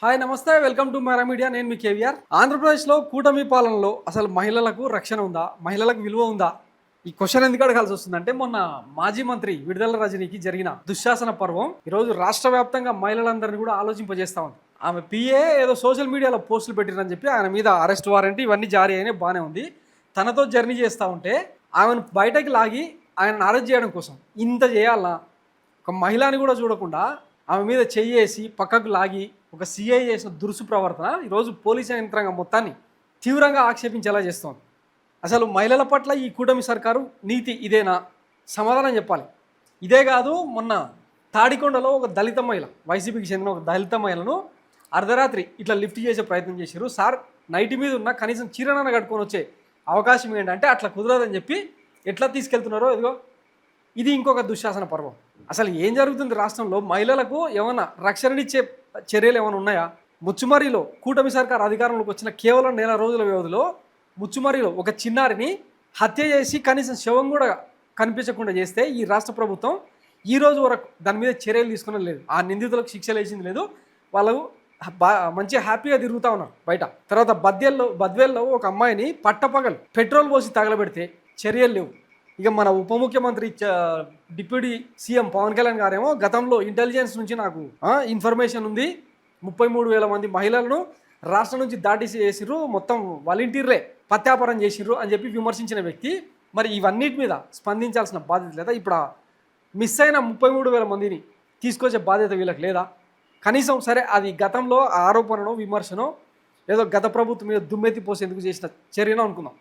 Hi నమస్తే, welcome to Mara media. నేను మీ కేవీఆర్. ఆంధ్రప్రదేశ్లో కూటమి పాలనలో అసలు మహిళలకు రక్షణ ఉందా, మహిళలకు విలువ ఉందా? ఈ క్వశ్చన్ ఎందుకు అడగాల్సి వస్తుందంటే, మొన్న మాజీ మంత్రి విడుదల రజనీకి జరిగిన దుశ్శాసన పర్వం ఈరోజు రాష్ట్ర వ్యాప్తంగా మహిళలందరినీ కూడా ఆలోచింపజేస్తా ఉంది. ఆమె పిఏ ఏదో సోషల్ మీడియాలో పోస్టులు పెట్టిరని చెప్పి ఆయన మీద అరెస్ట్ వారెంట్ ఇవన్నీ జారీ అయినాయి, బాగానే ఉంది. తనతో జర్నీ చేస్తూ ఉంటే ఆమెను బయటకి లాగి ఆయనను అరెస్ట్ చేయడం కోసం ఇంత చేయాలా? ఒక మహిళని కూడా చూడకుండా ఆమె మీద చెయ్యేసి పక్కకు లాగి ఒక సిఐ చేసిన దురుసు ప్రవర్తన ఈరోజు పోలీసు యంత్రాంగం మొత్తాన్ని తీవ్రంగా ఆక్షేపించేలా చేస్తోంది. అసలు మహిళల పట్ల ఈ కూటమి సర్కారు నీతి ఇదేనా? సమాధానం చెప్పాలి. ఇదే కాదు, మొన్న తాడికొండలో ఒక దళిత మహిళ, వైసీపీకి చెందిన ఒక దళిత మహిళను అర్ధరాత్రి ఇట్లా లిఫ్ట్ చేసే ప్రయత్నం చేశారు. సార్ నైట్ మీద ఉన్న కనీసం చీరనన్న కట్టుకొని వచ్చే అవకాశం ఏంటంటే అట్లా కుదరదని చెప్పి ఎట్లా తీసుకెళ్తున్నారో ఇదిగో ఇది ఇంకొక దుశ్శాసన పర్వం. అసలు ఏం జరుగుతుంది రాష్ట్రంలో? మహిళలకు ఏమైనా రక్షణనిచ్చే చర్యలు ఏమైనా ఉన్నాయా? ముచ్చుమరిలో కూటమి సర్కార్ అధికారంలోకి వచ్చిన కేవలం నెల రోజుల వ్యవధిలో ముచ్చుమరిలో ఒక చిన్నారిని హత్య చేసి కనీసం శవం కూడా కనిపించకుండా చేస్తే ఈ రాష్ట్ర ప్రభుత్వం ఈ రోజు వరకు దాని మీద చర్యలు తీసుకునే లేదు. ఆ నిందితులకు శిక్షలు వేసింది లేదు. వాళ్ళు మంచిగా హ్యాపీగా తిరుగుతూ ఉన్నారు బయట. తర్వాత బద్వేల్లో ఒక అమ్మాయిని పట్టపగలు పెట్రోల్ పోసి తగలబెడితే చర్యలు లేవు. ఇక మన ఉప ముఖ్యమంత్రి డిప్యూటీ సీఎం పవన్ కళ్యాణ్ గారేమో గతంలో ఇంటెలిజెన్స్ నుంచి నాకు ఇన్ఫర్మేషన్ ఉంది, 33,000 మంది మహిళలను రాష్ట్రం నుంచి దాటి చేసిర్రు, మొత్తం వాలంటీర్లే పత్యాపారం చేసిర్రు అని చెప్పి విమర్శించిన వ్యక్తి మరి ఇవన్నిటి మీద స్పందించాల్సిన బాధ్యత లేదా? ఇప్పుడు మిస్ అయిన 33,000 మందిని తీసుకొచ్చే బాధ్యత వీళ్ళకి లేదా? కనీసం సరే అది గతంలో ఆరోపణనో విమర్శనో ఏదో గత ప్రభుత్వం మీద దుమ్మెత్తి పోసేందుకు చేసిన చర్యనో అనుకుందాం.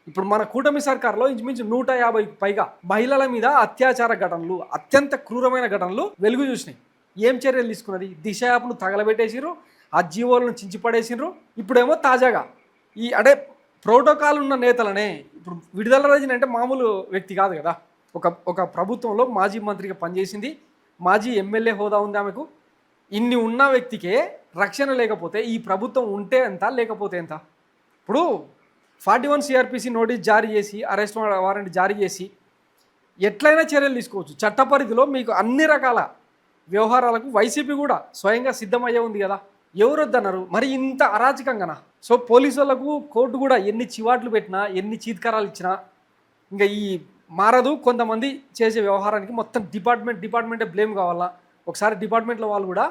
ఇప్పుడు మన కూటమి సర్కార్లో ఇంచుమించు 150కి పైగా మహిళల మీద అత్యాచార ఘటనలు, అత్యంత క్రూరమైన ఘటనలు వెలుగు చూసినాయి. ఏం చర్యలు తీసుకున్నది? దిశ యాప్ను తగలబెట్టేసిర్రు, ఆ జీవోలను చించిపడేసిర్రు. ఇప్పుడేమో తాజాగా అంటే ప్రోటోకాల్ ఉన్న నేతలనే, ఇప్పుడు విడుదల రజని అంటే మామూలు వ్యక్తి కాదు కదా, ఒక ప్రభుత్వంలో మాజీ మంత్రిగా పనిచేసింది, మాజీ ఎమ్మెల్యే హోదా ఉంది ఆమెకు. ఇన్ని ఉన్న వ్యక్తికే రక్షణ లేకపోతే ఈ ప్రభుత్వం ఉంటే ఎంత, లేకపోతే ఎంత? ఇప్పుడు 41 CRPC నోటీస్ జారీ చేసి అరెస్ట్ వారెంట్ జారీ చేసి ఎట్లయినా చర్యలు తీసుకోవచ్చు. చట్ట పరిధిలో మీకు అన్ని రకాల వ్యవహారాలకు వైసీపీ కూడా స్వయంగా సిద్ధమయ్యే ఉంది కదా. ఎవరు వద్దన్నారు? మరి ఇంత అరాచకంగానా? సో పోలీసు వాళ్ళకు కోర్టు కూడా ఎన్ని చివాట్లు పెట్టినా, ఎన్ని చీత్కారాలు ఇచ్చినా ఇంకా ఈ మారదు. కొంతమంది చేసే వ్యవహారానికి మొత్తం డిపార్ట్మెంటే బ్లేమ్ కావాలా? ఒకసారి డిపార్ట్మెంట్లో వాళ్ళు కూడా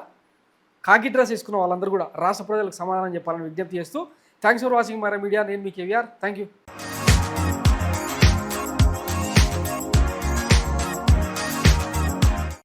కాకి డ్రెస్ వేసుకున్న వాళ్ళందరూ కూడా రాష్ట్ర ప్రజలకు సమాధానం చెప్పాలని విజ్ఞప్తి చేస్తూ thanks for watching Mara media. నేను మీ కేవీఆర్. Thank you.